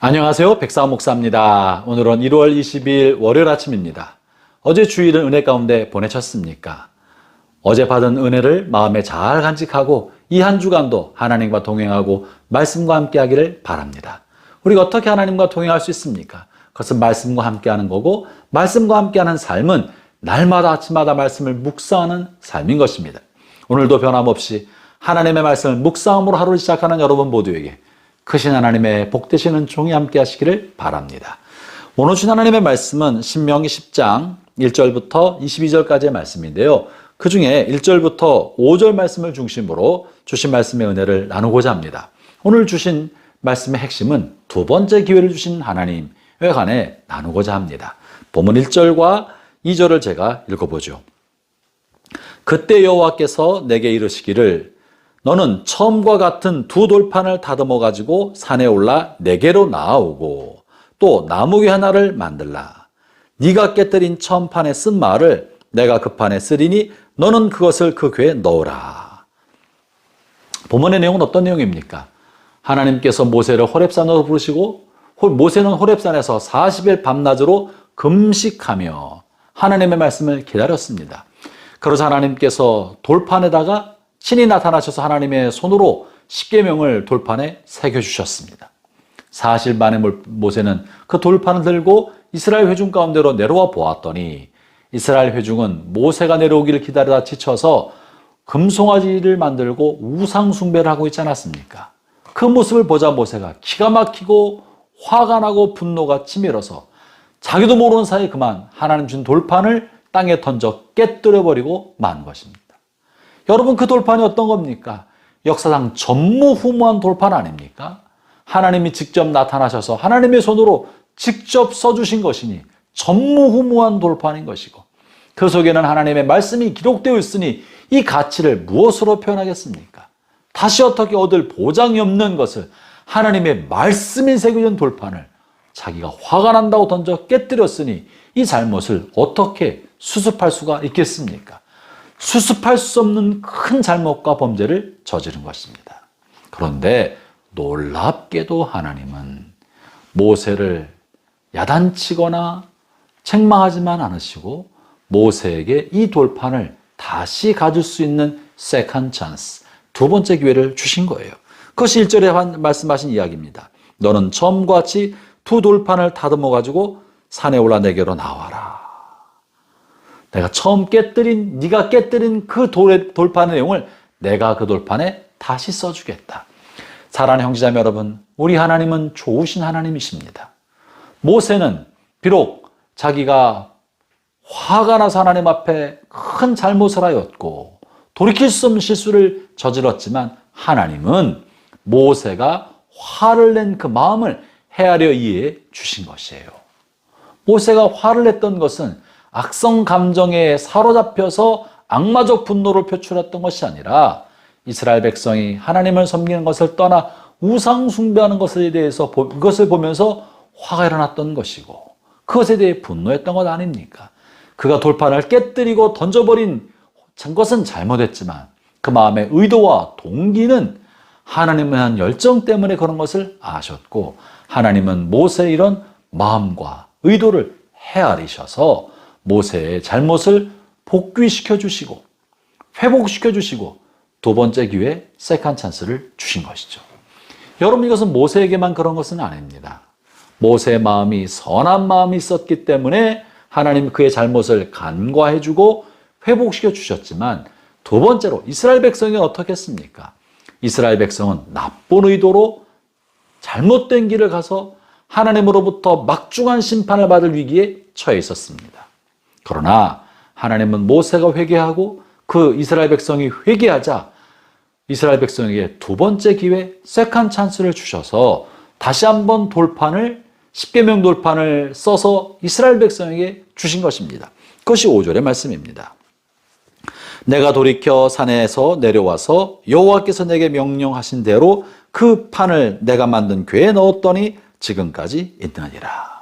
안녕하세요. 백사원 목사입니다. 오늘은 1월 20일 월요일 아침입니다. 어제 주일은 은혜 가운데 보내셨습니까? 어제 받은 은혜를 마음에 잘 간직하고 이 한 주간도 하나님과 동행하고 말씀과 함께 하기를 바랍니다. 우리가 어떻게 하나님과 동행할 수 있습니까? 그것은 말씀과 함께 하는 거고, 말씀과 함께 하는 삶은 날마다 아침마다 말씀을 묵상하는 삶인 것입니다. 오늘도 변함없이 하나님의 말씀을 묵상함으로 하루를 시작하는 여러분 모두에게 크신 하나님의 복되시는 종이 함께 하시기를 바랍니다. 오늘 주신 하나님의 말씀은 신명기 10장 1절부터 22절까지의 말씀인데요. 그 중에 1절부터 5절 말씀을 중심으로 주신 말씀의 은혜를 나누고자 합니다. 오늘 주신 말씀의 핵심은 두 번째 기회를 주신 하나님에 관해 나누고자 합니다. 본문 1절과 2절을 제가 읽어보죠. 그때 여호와께서 내게 이르시기를 너는 처음과 같은 두 돌판을 다듬어 가지고 산에 올라 내게로 나아오고 또 나무귀 하나를 만들라. 네가 깨뜨린 처음 판에 쓴 말을 내가 그 판에 쓰리니 너는 그것을 그 궤에 넣으라. 본문의 내용은 어떤 내용입니까? 하나님께서 모세를 호렙산으로 부르시고 모세는 호렙산에서 40일 밤낮으로 금식하며 하나님의 말씀을 기다렸습니다. 그러자 하나님께서 돌판에다가 신이 나타나셔서 하나님의 손으로 십계명을 돌판에 새겨주셨습니다. 사실 만에 모세는 그 돌판을 들고 이스라엘 회중 가운데로 내려와 보았더니 이스라엘 회중은 모세가 내려오기를 기다리다 지쳐서 금송아지를 만들고 우상 숭배를 하고 있지 않았습니까? 그 모습을 보자 모세가 기가 막히고 화가 나고 분노가 치밀어서 자기도 모르는 사이에 그만 하나님 준 돌판을 땅에 던져 깨뜨려버리고 만 것입니다. 여러분, 그 돌판이 어떤 겁니까? 역사상 전무후무한 돌판 아닙니까? 하나님이 직접 나타나셔서 하나님의 손으로 직접 써주신 것이니 전무후무한 돌판인 것이고, 그 속에는 하나님의 말씀이 기록되어 있으니 이 가치를 무엇으로 표현하겠습니까? 다시 어떻게 얻을 보장이 없는 것을 하나님의 말씀이 새겨진 돌판을 자기가 화가 난다고 던져 깨뜨렸으니 이 잘못을 어떻게 수습할 수가 있겠습니까? 수습할 수 없는 큰 잘못과 범죄를 저지른 것입니다. 그런데 놀랍게도 하나님은 모세를 야단치거나 책망하지만 않으시고 모세에게 이 돌판을 다시 가질 수 있는 세컨드 찬스, 두 번째 기회를 주신 거예요. 그것이 1절에 말씀하신 이야기입니다. 너는 처음과 같이 두 돌판을 다듬어 가지고 산에 올라 내게로 나와라. 내가 처음 네가 깨뜨린 그 돌판의 내용을 내가 그 돌판에 다시 써주겠다. 사랑하는 형제자매 여러분, 우리 하나님은 좋으신 하나님이십니다. 모세는 비록 자기가 화가 나서 하나님 앞에 큰 잘못을 하였고 돌이킬 수 없는 실수를 저질렀지만 하나님은 모세가 화를 낸 그 마음을 헤아려 이해해 주신 것이에요. 모세가 화를 냈던 것은 악성 감정에 사로잡혀서 악마적 분노를 표출했던 것이 아니라 이스라엘 백성이 하나님을 섬기는 것을 떠나 우상 숭배하는 것에 대해서 그것을 보면서 화가 일어났던 것이고 그것에 대해 분노했던 것 아닙니까? 그가 돌판을 깨뜨리고 던져버린 것은 잘못했지만 그 마음의 의도와 동기는 하나님에 대한 열정 때문에 그런 것을 아셨고 하나님은 모세의 이런 마음과 의도를 헤아리셔서 모세의 잘못을 복귀시켜 주시고 회복시켜 주시고 두 번째 기회 세컨드 찬스를 주신 것이죠. 여러분, 이것은 모세에게만 그런 것은 아닙니다. 모세의 마음이 선한 마음이 있었기 때문에 하나님 그의 잘못을 간과해 주고 회복시켜 주셨지만 두 번째로 이스라엘 백성이 어떻게 했습니까? 이스라엘 백성은 나쁜 의도로 잘못된 길을 가서 하나님으로부터 막중한 심판을 받을 위기에 처해 있었습니다. 그러나 하나님은 모세가 회개하고 그 이스라엘 백성이 회개하자 이스라엘 백성에게 두 번째 기회 세컨드 찬스를 주셔서 다시 한번 십계명 돌판을 써서 이스라엘 백성에게 주신 것입니다. 그것이 5절의 말씀입니다. 내가 돌이켜 산에서 내려와서 여호와께서 내게 명령하신 대로 그 판을 내가 만든 궤에 넣었더니 지금까지 있느니라.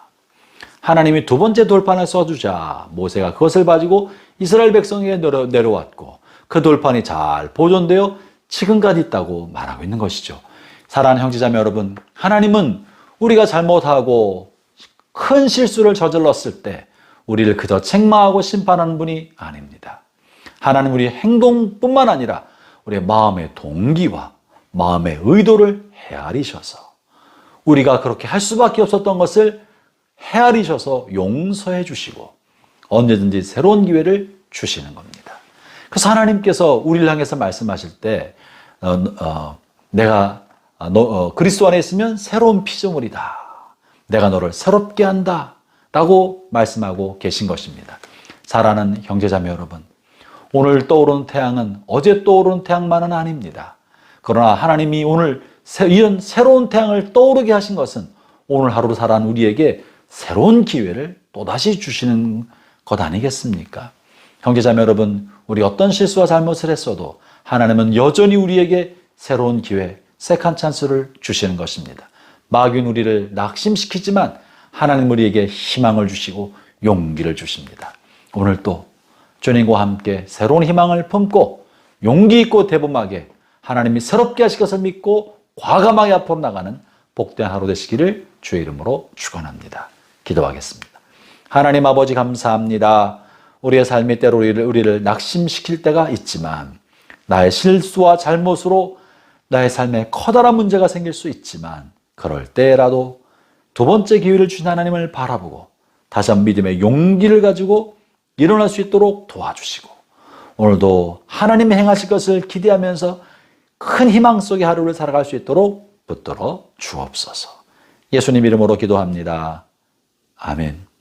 하나님이 두 번째 돌판을 써주자 모세가 그것을 가지고 이스라엘 백성에게 내려왔고 그 돌판이 잘 보존되어 지금까지 있다고 말하고 있는 것이죠. 사랑하는 형제자매 여러분, 하나님은 우리가 잘못하고 큰 실수를 저질렀을 때 우리를 그저 책망하고 심판하는 분이 아닙니다. 하나님 우리의 행동뿐만 아니라 우리의 마음의 동기와 마음의 의도를 헤아리셔서 우리가 그렇게 할 수밖에 없었던 것을 헤아리셔서 용서해 주시고 언제든지 새로운 기회를 주시는 겁니다. 그래서 하나님께서 우리를 향해서 말씀하실 때 내가 그리스도 안에 있으면 새로운 피조물이다. 내가 너를 새롭게 한다. 라고 말씀하고 계신 것입니다. 사랑하는 형제자매 여러분, 오늘 떠오르는 태양은 어제 떠오르는 태양만은 아닙니다. 그러나 하나님이 오늘 이런 새로운 태양을 떠오르게 하신 것은 오늘 하루를 살아가는 우리에게 새로운 기회를 또다시 주시는 것 아니겠습니까? 형제자매 여러분, 우리 어떤 실수와 잘못을 했어도 하나님은 여전히 우리에게 새로운 기회, 세컨 찬스를 주시는 것입니다. 마귀는 우리를 낙심시키지만 하나님 우리에게 희망을 주시고 용기를 주십니다. 오늘 또 주님과 함께 새로운 희망을 품고 용기 있고 대범하게 하나님이 새롭게 하실 것을 믿고 과감하게 앞으로 나가는 복된 하루 되시기를 주의 이름으로 축원합니다. 기도하겠습니다. 하나님 아버지 감사합니다. 우리의 삶이 때로 우리를 낙심시킬 때가 있지만 나의 실수와 잘못으로 나의 삶에 커다란 문제가 생길 수 있지만 그럴 때라도 두 번째 기회를 주신 하나님을 바라보고 다시 한번 믿음의 용기를 가지고 일어날 수 있도록 도와주시고 오늘도 하나님이 행하실 것을 기대하면서 큰 희망 속의 하루를 살아갈 수 있도록 붙들어 주옵소서. 예수님 이름으로 기도합니다. 아멘.